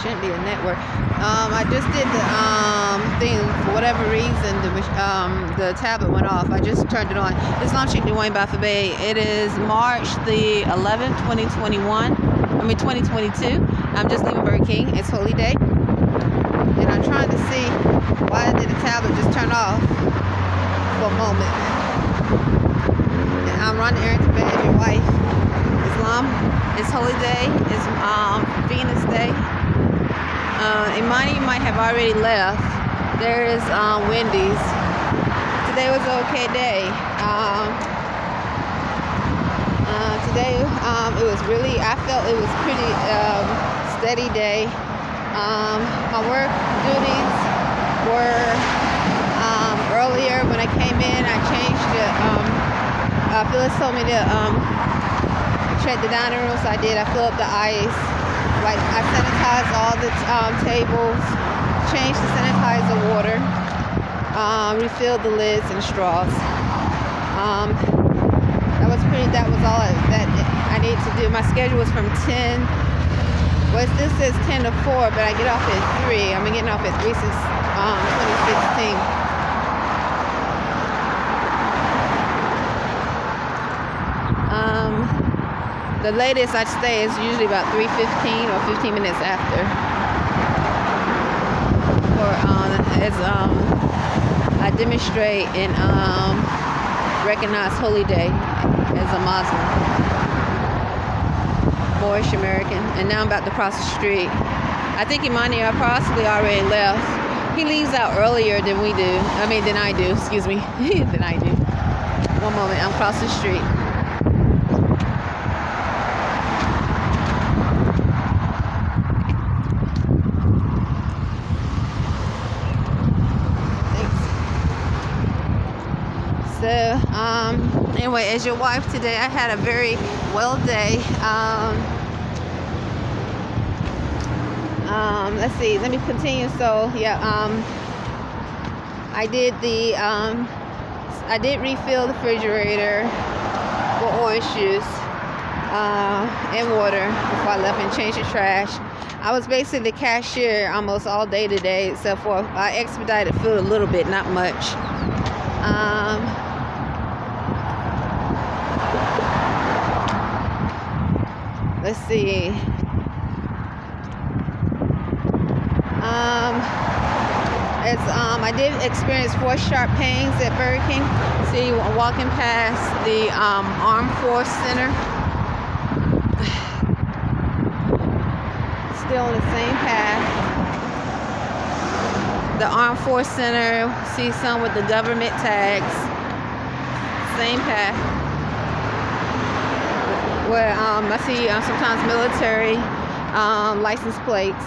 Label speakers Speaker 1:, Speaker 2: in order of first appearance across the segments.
Speaker 1: shouldn't be a network. I just did the thing. For whatever reason, the tablet went off. I just turned it on. It's launching Arrington-Bey. It is March the 11th, 2022. I'm just leaving Burger King. It's Holy Day. And I'm trying to see why did the tablet just turn off for a moment. And I'm running Arrington-Bey as your wife. Islam. It's Holy Day. It's Venus Day. Imani might have already left. There is Wendy's. Today was an okay day. Today it was really, I felt it was pretty steady day. My work duties were earlier when I came in. I changed it. Phyllis told me to check the dining room, so I did. I filled up the ice. Like, I sanitized all the tables, changed the sanitizer water, refilled the lids and straws. That was all that I needed to do. My schedule was from 10. Well, this says 10 to 4, but I get off at 3. I've been getting off at 3 since 2016. The latest I stay is usually about 3:15 or 15 minutes after. I demonstrate and recognize Holy Day as a Muslim, Moorish American, and now I'm about to cross the street. I think Imani possibly already left. He leaves out earlier than we do. Than I do. Excuse me, than I do. One moment, I'm crossing the street. So, anyway, as your wife today, I had a very well day. Let's see, let me continue. So, yeah, I did refill the refrigerator with orange juice and water before I left and changed the trash. I was basically the cashier almost all day today, except for I expedited food a little bit, not much. Let's see. I did experience 4 sharp pains at Burger King. See, walking past the Armed Force Center. Still on the same path. The Armed Force Center. See some with the government tags. Same path. Where I see sometimes military license plates.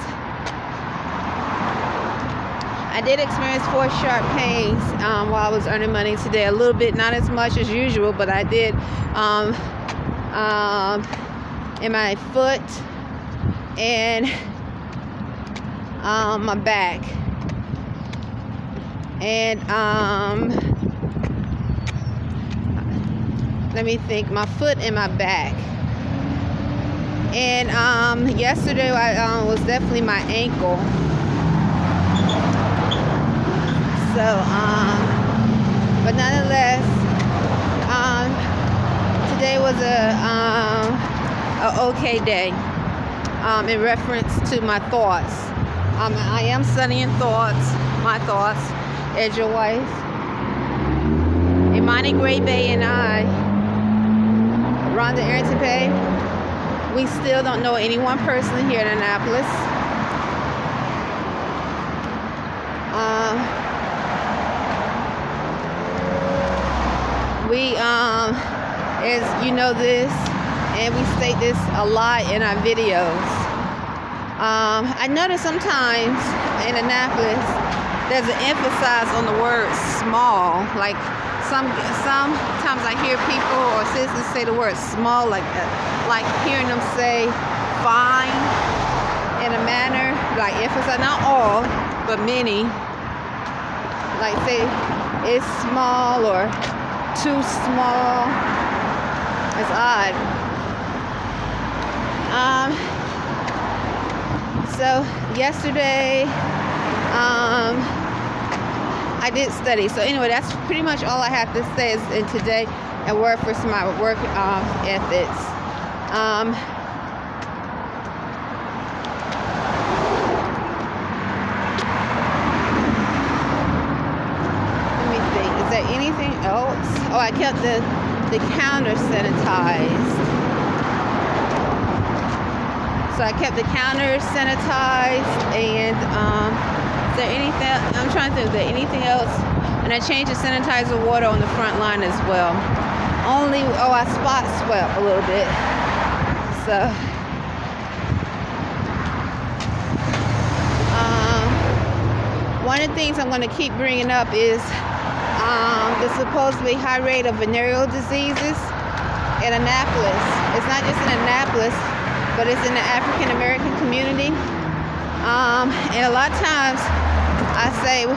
Speaker 1: I did experience 4 sharp pains while I was earning money today. A little bit, not as much as usual, but I did in my foot and my back. And let me think, my foot and my back. And yesterday was definitely my ankle. So, but nonetheless, today was a okay day in reference to my thoughts. I am studying my thoughts, as your wife. Imani Bey and I, Rhonda Arrington-Bey, we still don't know anyone personally here in Annapolis. We, as you know this, and we state this a lot in our videos. I notice sometimes in Annapolis, there's an emphasis on the word small. Like sometimes I hear people or citizens say the word small like hearing them say fine in a manner, like emphasize, not all, but many. Like say it's small or too small. It's odd. So So yesterday, I did study. So anyway, that's pretty much all I have to say is in today and word for some of my work ethics. Let me think. Is there anything else? Oh, I kept the counter sanitized. So I kept the counter sanitized, and is there anything? I'm trying to think. Is there anything else? And I changed the sanitizer water on the front line as well. I spot swept a little bit. So one of the things I'm going to keep bringing up is the supposedly high rate of venereal diseases in Annapolis. It's not just in Annapolis, but it's in the African American community. And a lot of times I say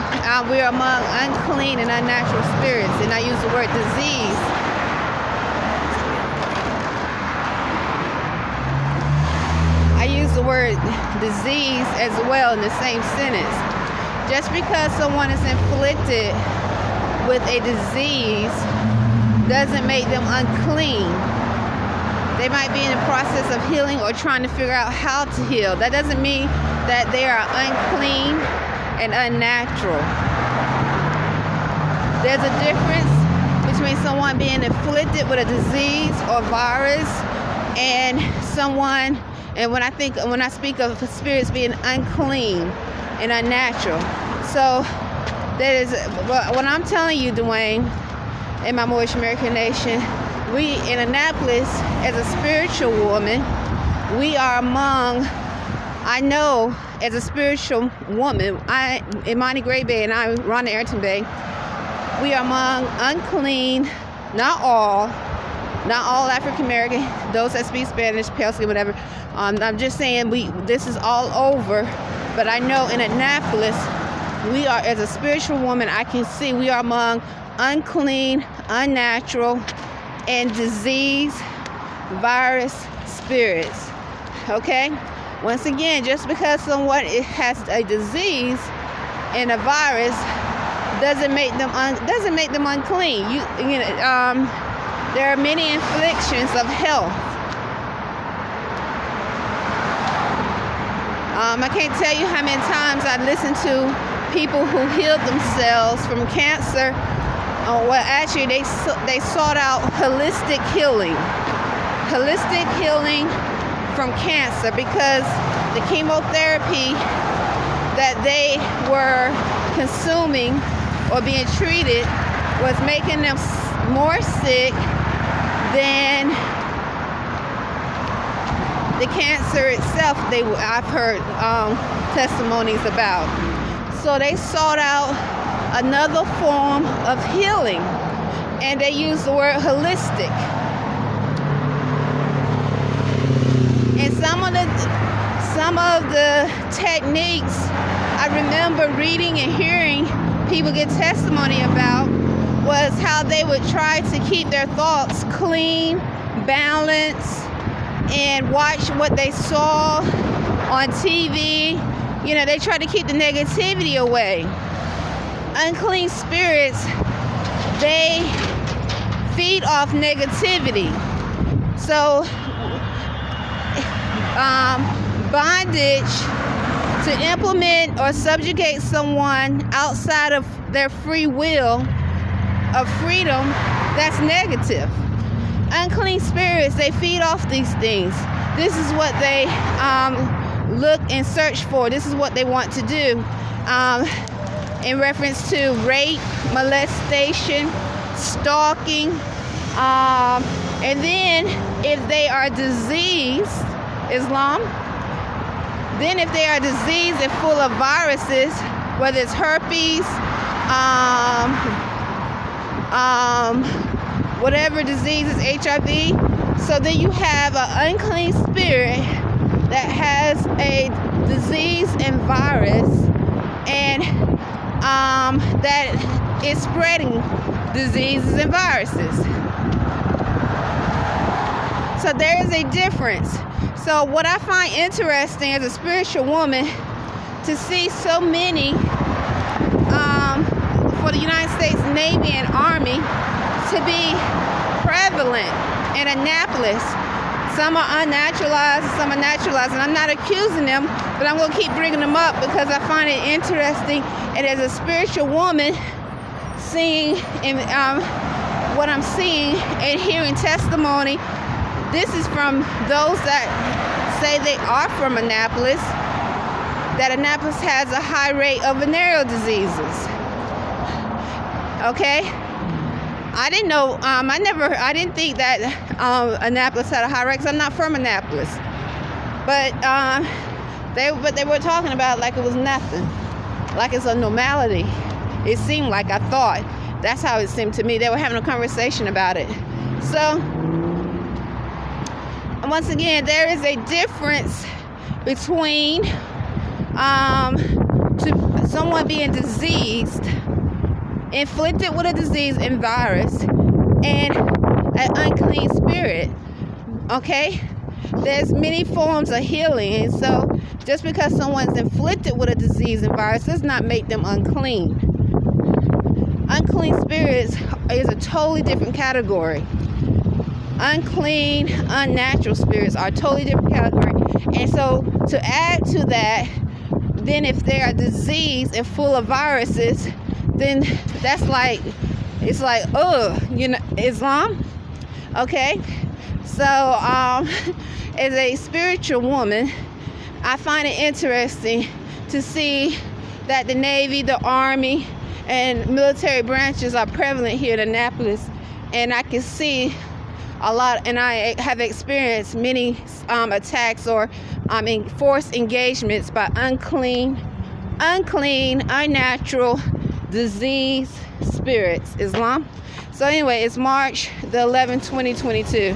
Speaker 1: we're among unclean and unnatural spirits, and I use the word disease. I use the word disease as well in the same sentence. Just because someone is inflicted with a disease doesn't make them unclean. They might be in the process of healing or trying to figure out how to heal. That doesn't mean that they are unclean and unnatural. There's a difference between someone being afflicted with a disease or virus and someone, and when I speak of spirits being unclean and unnatural. So that is what I'm telling you, Dwayne, and my Moorish American nation. We in Annapolis, as a spiritual woman, we are among, I know as a spiritual woman, Imani Gray Bay and I, Rhonda Arrington-Bey, we are among unclean, not all African American, those that speak Spanish, pale skin, whatever. I'm just saying this is all over, but I know in Annapolis, we are, as a spiritual woman, I can see we are among unclean, unnatural, and disease, virus, spirits. Okay? Once again, just because someone has a disease and a virus doesn't make them unclean. There are many afflictions of health. I can't tell you how many times I listened to people who healed themselves from cancer. Well, actually, they sought out holistic healing from cancer, because the chemotherapy that they were consuming or being treated was making them more sick than the cancer itself. I've heard testimonies about. So they sought out another form of healing, and they use the word holistic. And some of the techniques I remember reading and hearing people get testimony about was how they would try to keep their thoughts clean, balanced, and watch what they saw on TV. They try to keep the negativity away. Unclean spirits, they feed off negativity. So bondage, to implement or subjugate someone outside of their free will of freedom, that's negative. Unclean spirits, they feed off these things. This is what they look and search for. This is what they want to do. In reference to rape, molestation, stalking, and then if they are diseased, Islam, then if they are diseased and full of viruses, whether it's herpes, whatever disease is HIV, so then you have an unclean spirit that has a disease and virus, and that is spreading diseases and viruses. So there is a difference. So what I find interesting as a spiritual woman, to see so many for the United States Navy and Army to be prevalent in Annapolis. Some are unnaturalized, some are naturalized, and I'm not accusing them, but I'm going to keep bringing them up because I find it interesting. And as a spiritual woman, seeing what I'm seeing and hearing testimony, this is from those that say they are from Annapolis, that Annapolis has a high rate of venereal diseases. Okay? I didn't know, I didn't think that Annapolis had a high rate, because I'm not from Annapolis. But they were talking about it like it was nothing, like it's a normality. It seemed like, I thought. That's how it seemed to me. They were having a conversation about it. So, once again, there is a difference between someone being diseased, inflicted with a disease and virus, and an unclean spirit. Okay? There's many forms of healing, and so just because someone's inflicted with a disease and virus does not make them unclean. Unclean spirits is a totally different category. Unclean, unnatural spirits are a totally different category. And so to add to that, then if they are diseased and full of viruses, then that's like, it's like, Islam. Okay? So as a spiritual woman, I find it interesting to see that the Navy, the Army, and military branches are prevalent here in Annapolis, and I can see a lot, and I have experienced many attacks or forced engagements by unclean, unnatural, disease spirits, Islam. So anyway, it's March the 11th, 2022.